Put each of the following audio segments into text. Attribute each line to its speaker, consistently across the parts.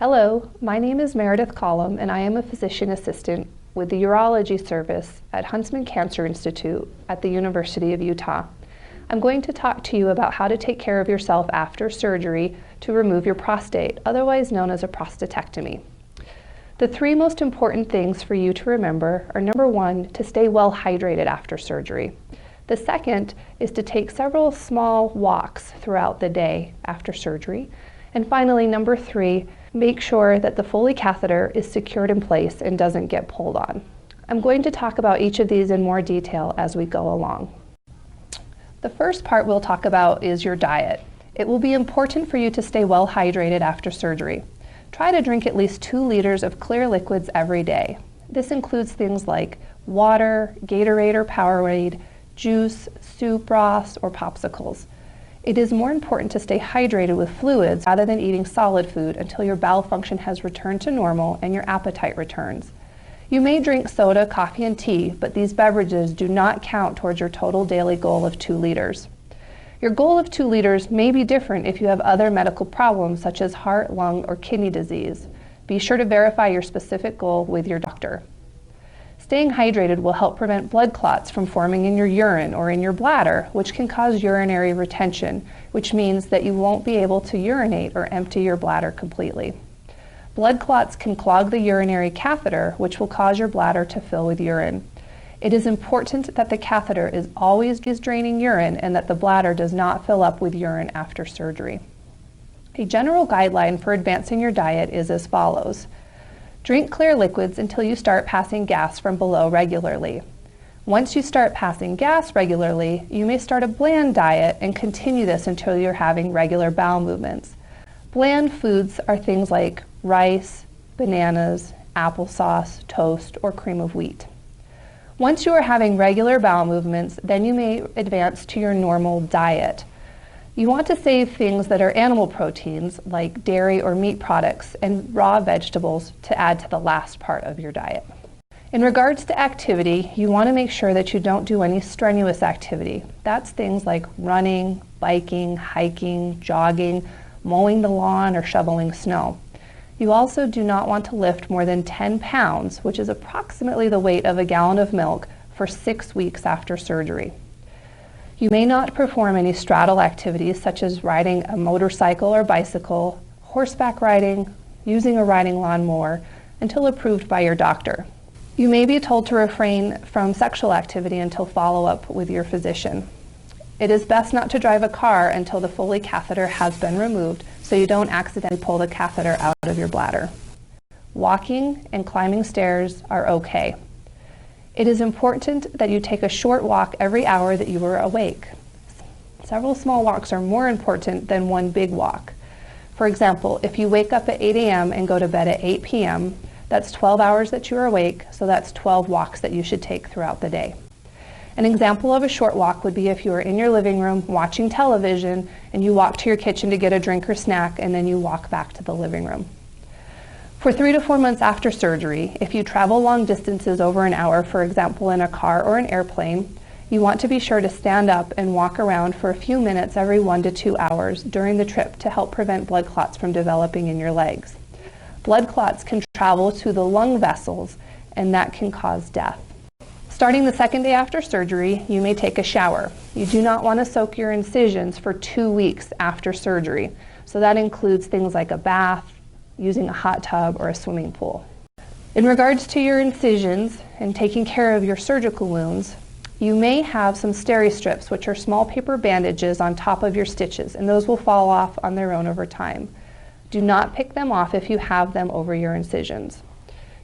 Speaker 1: Hello, my name is Meredith Collum and I am a physician assistant with the urology service at Huntsman Cancer Institute at the University of Utah. I'm going to talk to you about how to take care of yourself after surgery to remove your prostate, otherwise known as a prostatectomy. The three most important things for you to remember are: number one, to stay well hydrated after surgery. The second is to take several small walks throughout the day after surgery. And finally, number three, make sure that the Foley catheter is secured in place and doesn't get pulled on. I'm going to talk about each of these in more detail as we go along. The first part we'll talk about is your diet. It will be important for you to stay well hydrated after surgery. Try to drink at least 2 liters of clear liquids every day. This includes things like water, Gatorade or Powerade, juice, soup broths, or popsicles. It is more important to stay hydrated with fluids rather than eating solid food until your bowel function has returned to normal and your appetite returns. You may drink soda, coffee, and tea, but these beverages do not count towards your total daily goal of 2 liters. Your goal of 2 liters may be different if you have other medical problems such as heart, lung, or kidney disease. Be sure to verify your specific goal with your doctor. Staying hydrated will help prevent blood clots from forming in your urine or in your bladder, which can cause urinary retention, which means that you won't be able to urinate or empty your bladder completely. Blood clots can clog the urinary catheter, which will cause your bladder to fill with urine. It is important that the catheter is always draining urine and that the bladder does not fill up with urine after surgery. A general guideline for advancing your diet is as follows. Drink clear liquids until you start passing gas from below regularly. Once you start passing gas regularly, you may start a bland diet and continue this until you're having regular bowel movements. Bland foods are things like rice, bananas, applesauce, toast, or cream of wheat. Once you are having regular bowel movements, then you may advance to your normal diet. You want to save things that are animal proteins like dairy or meat products and raw vegetables to add to the last part of your diet. In regards to activity, you want to make sure that you don't do any strenuous activity. That's things like running, biking, hiking, jogging, mowing the lawn, or shoveling snow. You also do not want to lift more than 10 pounds, which is approximately the weight of a gallon of milk, for 6 weeks after surgery. You may not perform any straddle activities such as riding a motorcycle or bicycle, horseback riding, using a riding lawnmower until approved by your doctor. You may be told to refrain from sexual activity until follow-up with your physician. It is best not to drive a car until the Foley catheter has been removed so you don't accidentally pull the catheter out of your bladder. Walking and climbing stairs are okay. It is important that you take a short walk every hour that you are awake. Several small walks are more important than one big walk. For example, if you wake up at 8 a.m. and go to bed at 8 p.m., that's 12 hours that you are awake, so that's 12 walks that you should take throughout the day. An example of a short walk would be if you are in your living room watching television and you walk to your kitchen to get a drink or snack and then you walk back to the living room. For 3 to 4 months after surgery, if you travel long distances over an hour, for example in a car or an airplane, you want to be sure to stand up and walk around for a few minutes every 1 to 2 hours during the trip to help prevent blood clots from developing in your legs. Blood clots can travel to the lung vessels and that can cause death. Starting the second day after surgery, you may take a shower. You do not want to soak your incisions for 2 weeks after surgery, so that includes things like a bath, using a hot tub, or a swimming pool. In regards to your incisions and taking care of your surgical wounds, you may have some steri-strips, which are small paper bandages on top of your stitches, and those will fall off on their own over time. Do not pick them off if you have them over your incisions.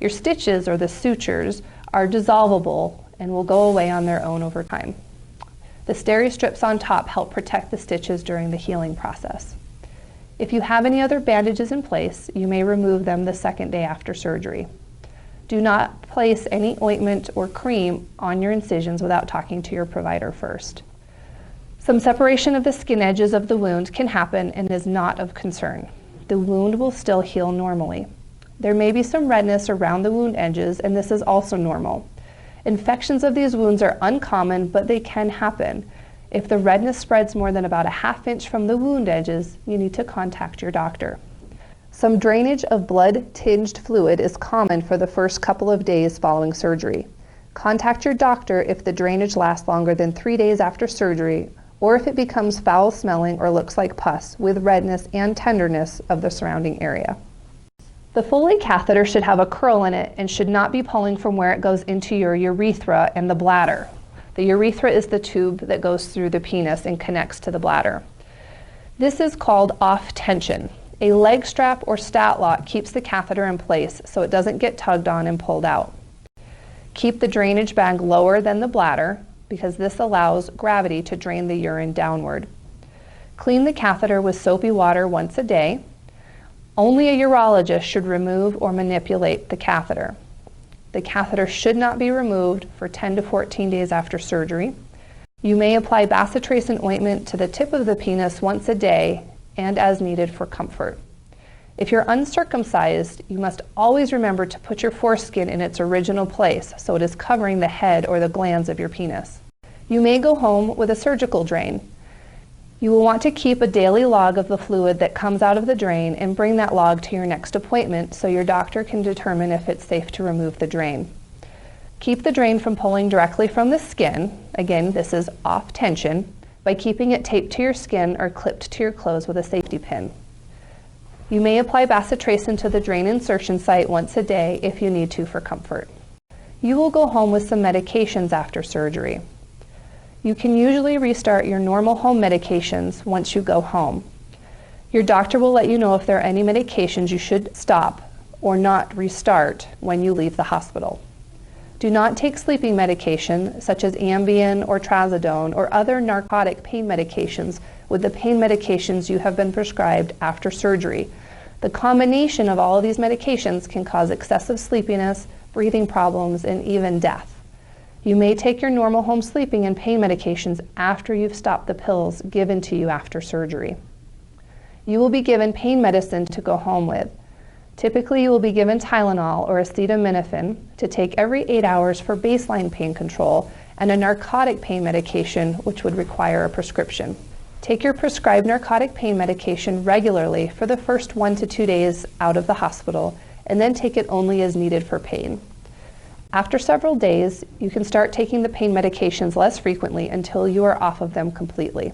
Speaker 1: Your stitches, or the sutures, are dissolvable and will go away on their own over time. The steri-strips on top help protect the stitches during the healing process. If you have any other bandages in place, you may remove them the second day after surgery. Do not place any ointment or cream on your incisions without talking to your provider first. Some separation of the skin edges of the wound can happen and is not of concern. The wound will still heal normally. There may be some redness around the wound edges, and this is also normal. Infections of these wounds are uncommon, but they can happen. If the redness spreads more than about a ½ inch from the wound edges, you need to contact your doctor. Some drainage of blood-tinged fluid is common for the first couple of days following surgery. Contact your doctor if the drainage lasts longer than 3 days after surgery, or if it becomes foul-smelling or looks like pus with redness and tenderness of the surrounding area. The Foley catheter should have a curl in it and should not be pulling from where it goes into your urethra and the bladder. The urethra is the tube that goes through the penis and connects to the bladder. This is called off tension. A leg strap or stat lock keeps the catheter in place so it doesn't get tugged on and pulled out. Keep the drainage bag lower than the bladder because this allows gravity to drain the urine downward. Clean the catheter with soapy water once a day. Only a urologist should remove or manipulate the catheter. The catheter should not be removed for 10 to 14 days after surgery. You may apply bacitracin ointment to the tip of the penis once a day and as needed for comfort. If you're uncircumcised, you must always remember to put your foreskin in its original place so it is covering the head or the glands of your penis. You may go home with a surgical drain. You will want to keep a daily log of the fluid that comes out of the drain and bring that log to your next appointment so your doctor can determine if it's safe to remove the drain. Keep the drain from pulling directly from the skin. Again, this is off tension, by keeping it taped to your skin or clipped to your clothes with a safety pin. You may apply bacitracin to the drain insertion site once a day if you need to for comfort. You will go home with some medications after surgery. You can usually restart your normal home medications once you go home. Your doctor will let you know if there are any medications you should stop or not restart when you leave the hospital. Do not take sleeping medication such as Ambien or Trazodone or other narcotic pain medications with the pain medications you have been prescribed after surgery. The combination of all of these medications can cause excessive sleepiness, breathing problems, and even death. You may take your normal home sleeping and pain medications after you've stopped the pills given to you after surgery. You will be given pain medicine to go home with. Typically, you will be given Tylenol or acetaminophen to take every 8 hours for baseline pain control and a narcotic pain medication, which would require a prescription. Take your prescribed narcotic pain medication regularly for the first 1 to 2 days out of the hospital, and then take it only as needed for pain. After several days, you can start taking the pain medications less frequently until you are off of them completely.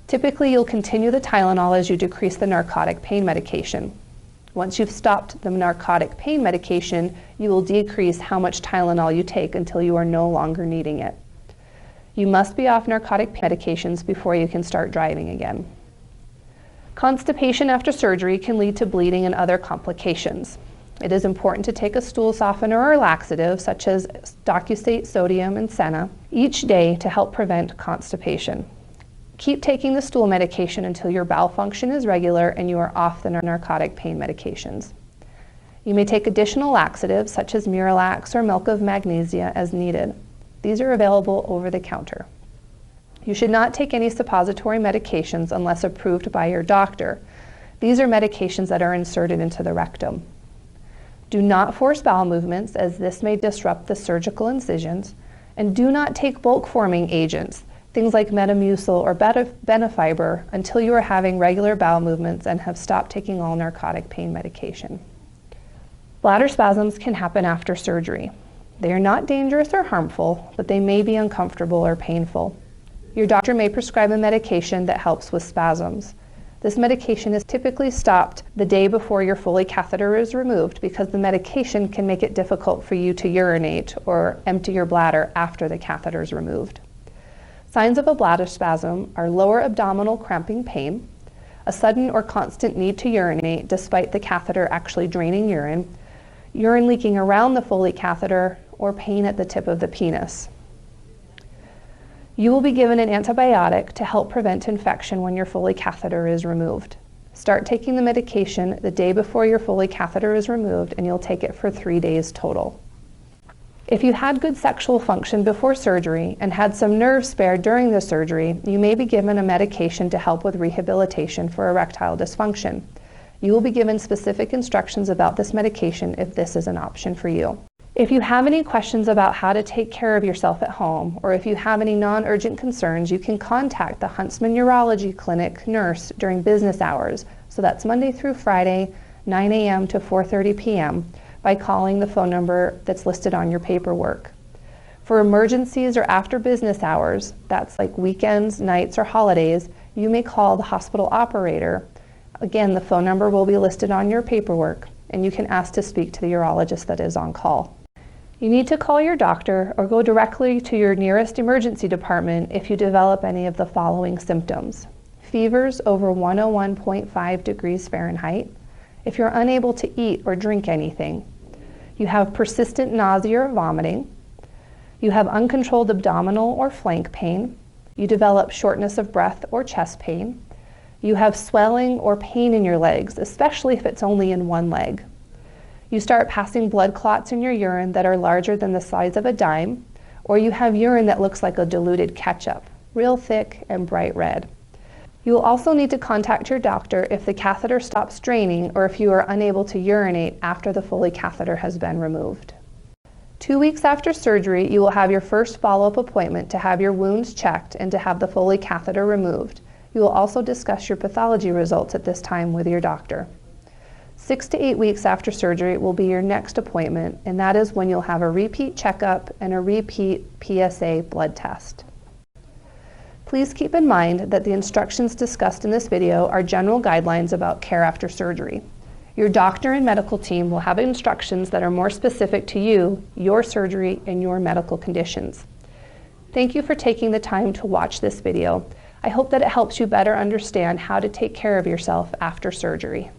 Speaker 1: Typically, you'll continue the Tylenol as you decrease the narcotic pain medication. Once you've stopped the narcotic pain medication, you will decrease how much Tylenol you take until you are no longer needing it. You must be off narcotic medications before you can start driving again. Constipation after surgery can lead to bleeding and other complications. It is important to take a stool softener or laxative, such as docusate, sodium, and senna, each day to help prevent constipation. Keep taking the stool medication until your bowel function is regular and you are off the narcotic pain medications. You may take additional laxatives such as Miralax or milk of magnesia as needed. These are available over the counter. You should not take any suppository medications unless approved by your doctor. These are medications that are inserted into the rectum. Do not force bowel movements as this may disrupt the surgical incisions, and do not take bulk forming agents, things like Metamucil or Benefiber, until you are having regular bowel movements and have stopped taking all narcotic pain medication. Bladder spasms can happen after surgery. They are not dangerous or harmful, but they may be uncomfortable or painful. Your doctor may prescribe a medication that helps with spasms. This medication is typically stopped the day before your Foley catheter is removed because the medication can make it difficult for you to urinate or empty your bladder after the catheter is removed. Signs of a bladder spasm are lower abdominal cramping pain, a sudden or constant need to urinate despite the catheter actually draining urine, urine leaking around the Foley catheter, or pain at the tip of the penis. You will be given an antibiotic to help prevent infection when your Foley catheter is removed. Start taking the medication the day before your Foley catheter is removed, and you'll take it for 3 days total. If you had good sexual function before surgery and had some nerves spared during the surgery, you may be given a medication to help with rehabilitation for erectile dysfunction. You will be given specific instructions about this medication if this is an option for you. If you have any questions about how to take care of yourself at home, or if you have any non-urgent concerns, you can contact the Huntsman Urology Clinic nurse during business hours so so that's Monday through Friday, 9 a.m. to 4:30 p.m., by calling the phone number that's listed on your paperwork. For emergencies or after business hours, that's like weekends, nights, or holidays, you may call the hospital operator. Again, the phone number will be listed on your paperwork, and you can ask to speak to the urologist that is on call. You need to call your doctor or go directly to your nearest emergency department if you develop any of the following symptoms: fevers over 101.5 degrees Fahrenheit, if you're unable to eat or drink anything, you have persistent nausea or vomiting, you have uncontrolled abdominal or flank pain, you develop shortness of breath or chest pain, you have swelling or pain in your legs, especially if it's only in one leg. You start passing blood clots in your urine that are larger than the size of a dime, or you have urine that looks like a diluted ketchup, real thick and bright red. You will also need to contact your doctor if the catheter stops draining or if you are unable to urinate after the Foley catheter has been removed. 2 weeks after surgery, you will have your first follow-up appointment to have your wounds checked and to have the Foley catheter removed. You will also discuss your pathology results at this time with your doctor. 6 to 8 weeks after surgery will be your next appointment, and that is when you'll have a repeat checkup and a repeat PSA blood test. Please keep in mind that the instructions discussed in this video are general guidelines about care after surgery. Your doctor and medical team will have instructions that are more specific to you, your surgery, and your medical conditions. Thank you for taking the time to watch this video. I hope that it helps you better understand how to take care of yourself after surgery.